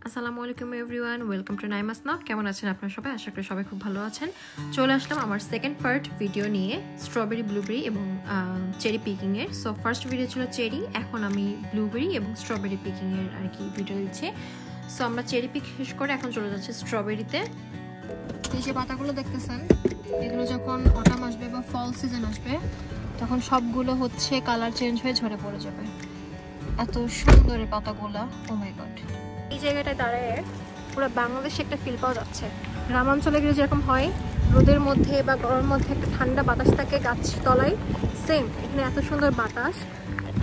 আসসালামু আলাইকুম everyone, welcome to নাইমাস নাও। কেমন আছেন আপনারা সবাই? আশা করি সবাই খুব ভালো আছেন। চলে আসলাম আমার সেকেন্ড পার্ট ভিডিও নিয়ে, স্ট্রবেরি, ব্লুবেরি এবং চেরি পিকিংয়ের। সো ফার্স্ট ভিডিও ছিল চেরি, এখন আমি ব্লুবেরি এবং স্ট্রবেরি পিকিংয়ের আর কি ভিডিও দিচ্ছি। সো আমরা চেরি পিক শেষ করে এখন চলে যাচ্ছি স্ট্রবেরিতে। এই যে পাতাগুলো দেখতেছেন, এগুলো যখন অটাম আসবে বা ফল সিজন আসবে তখন সবগুলো হচ্ছে কালার চেঞ্জ হয়ে ঝরে পড়ে যাবে। এত সুন্দর এই পাতাগুলা, ও মাই গড। এই জায়গাটায় দাঁড়ায় পুরো বাংলাদেশে একটা ফিল পাওয়া যাচ্ছে। গ্রামাঞ্চলে গেলে যেরকম হয় রোদের মধ্যে বা গরমের মধ্যে একটা ঠান্ডা বাতাস থাকে গাছ তলায়, সেম এখানে এত সুন্দর বাতাস,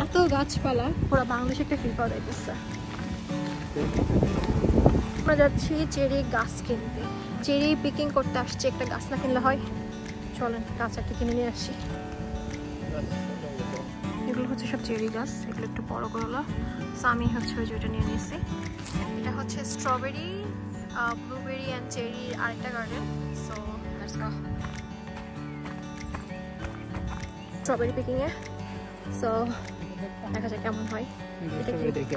এত গাছপালা, পুরো বাংলাদেশে একটা ফিল পাওয়া যাইতেছে। আমরা যাচ্ছি চেরি গাছ কিনতে, চেরি পিকিং করতে আসছি। একটা গাছ না কিনলে হয়? চলেন গাছ একটা কিনে নিয়ে আসি। এগুলো হচ্ছে সব চেরি গাছ, এগুলো একটু বড় করলো। সো আমি হচ্ছে ওই যেটা নিয়ে নিয়েছি। এটা হচ্ছে স্ট্রবেরি, ব্লুবেরি অ্যান্ড চেরি আরেকটা garden. So let's go strawberry পিকিংয়ে। সো দেখা যাক কেমন হয়।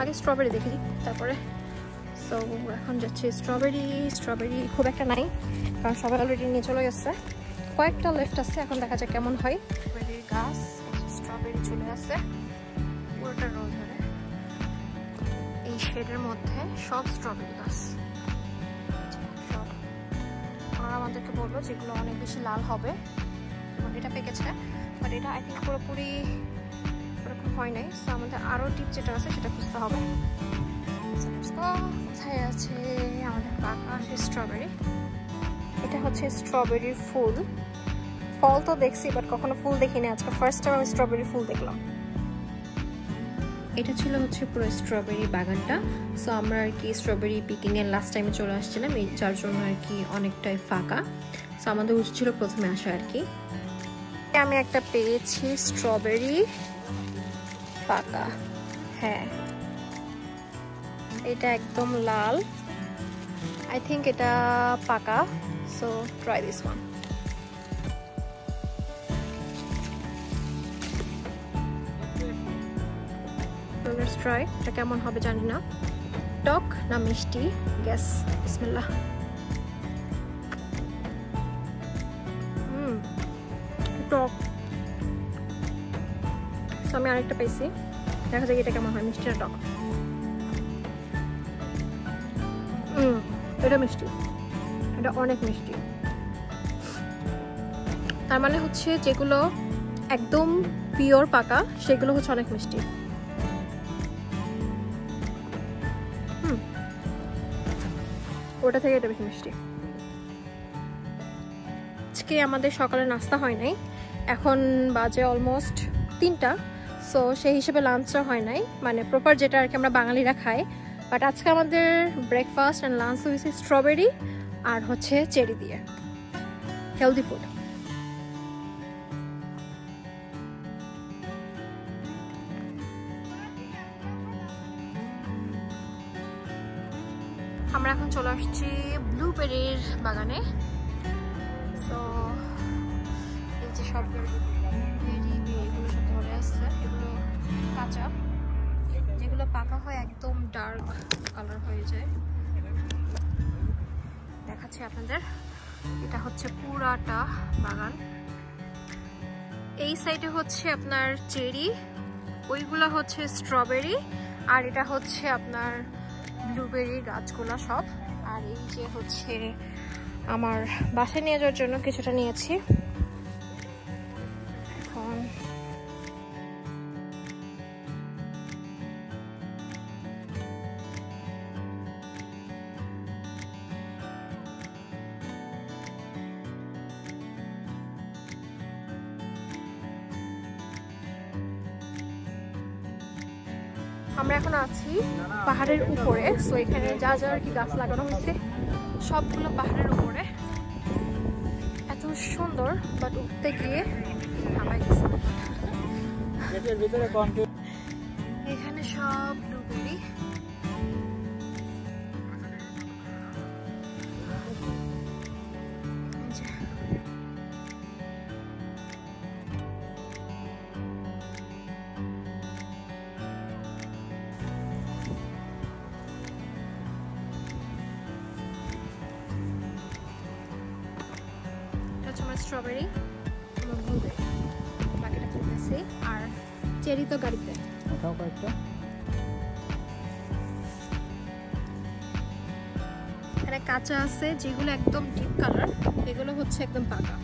আগে স্ট্রবেরি দেখি তারপরে। সো এখন যাচ্ছি স্ট্রবেরি খুব একটা নাই কারণ সবাই অলরেডি নিয়ে চলে গেছে, কয়েকটা লেফট আছে। এখন দেখা যাক কেমন হয়। স্ট্রবেরির গাছ, স্ট্রবেরি চলে আসছে পুরোটা রোল ধরে। এই শেডের মধ্যে সব স্ট্রবেরি গাছ, সব ওনারা আমাদেরকে বললো যেগুলো অনেক বেশি লাল হবে। এটা পেকেছে, বাট এটা আই থিঙ্ক পুরোপুরি ওরকম হয় নাই। সো আমাদের আরও টিপ যেটা আছে সেটা খুঁজতে হবে। কোথায় আছে আমাদের পাকা সেই স্ট্রবেরি? এটা হচ্ছে স্ট্রবেরির ফুল। ফল তো দেখছি বাট কখনো ফুল দেখিনি, আজকে ফার্স্ট টাইম আমি স্ট্রবেরি ফুল দেখলাম। এটা ছিল হচ্ছে পুরো স্ট্রবেরি বাগানটা। সো আমরা আর কি স্ট্রবেরি পিকিংয়ের লাস্ট টাইমে চলে আসছিলাম, এই যার জন্য আর কি অনেকটাই ফাঁকা। সো আমাদের উচিত ছিল প্রথমে আসা আর কি। আমি একটা পেয়েছি স্ট্রবেরি পাকা, হ্যাঁ এটা একদম লাল, আই থিঙ্ক এটা পাকা। So try this one. Let's try. এটা কেমন হবে জানি না, টক না মিষ্টি, গ্যাস। বিসমিল্লাহ। টক। সো আমি আরেকটা পেয়েছি, দেখা যাক এটা কেমন হয়, মিষ্টি না টক। এটা মিষ্টি, এটা অনেক মিষ্টি। তার মানে হচ্ছে যেগুলো একদম পিওর পাকা সেগুলো হচ্ছে অনেক মিষ্টি। ওটা থেকে এটা বেশি মিষ্টি। আজকে আমাদের সকালে নাস্তা হয় নাই, এখন বাজে অলমোস্ট 3টা। সো সেই হিসেবে লাঞ্চও হয় নাই, মানে প্রপার যেটা আর কি আমরা বাঙালিরা খাই। বাট আজকে আমাদের ব্রেকফাস্ট অ্যান্ড লাঞ্চ হয়েছে স্ট্রবেরি আর হচ্ছে চেরি দিয়ে, হেলদি ফুড। আমরা এখন চলে আসছি ব্লুবেরির বাগানে। সো এই যে সব এগুলো সব ধরে আসছে, এগুলো কাঁচা, যেগুলো পাকা হয় একদম ডার্ক কালার হয়ে যায়। দেখাচ্ছি আপনাদের, এটা হচ্ছে পুরাটা বাগান। এই সাইডে হচ্ছে আপনার চেরি, ওইগুলা হচ্ছে স্ট্রবেরি, আর এটা হচ্ছে আপনার ব্লুবেরি গাছগুলা সব। আর এই যে হচ্ছে আমার বাসায় নিয়ে যাওয়ার জন্য কিছুটা নিয়েছি। এখন আমরা এখন আছি পাহাড়ের উপরে। সো এখানে যা যা আর কি গাছ লাগানো হয়েছে সবগুলো পাহাড়ের উপরে, এত সুন্দর। বাট উঠতে গিয়ে এখানে সব ব্লুবেরি। হচ্ছে আমার স্ট্রবেরি এবং ব্লুবেরি, বাকিটা তুলতেছি। আর চেরি তো গাড়িতে। এখানে কাঁচা আছে, যেগুলো একদম ডিপ কালার, এগুলো হচ্ছে একদম পাকা।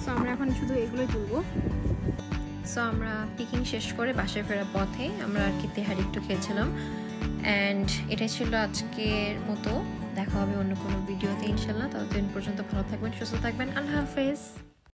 সো আমরা এখন শুধু এগুলোই তুলবো। সো আমরা পিকিং শেষ করে বাসায় ফেরার পথে আমরা আর কি তেহারি একটু খেয়েছিলাম। অ্যান্ড এটাই ছিল আজকের মতো। দেখা হবে অন্য কোনো ভিডিওতে ইনশাল্লাহ। ততদিন পর্যন্ত ভালো থাকবেন, সুস্থ থাকবেন। আল্লাহ হাফেজ।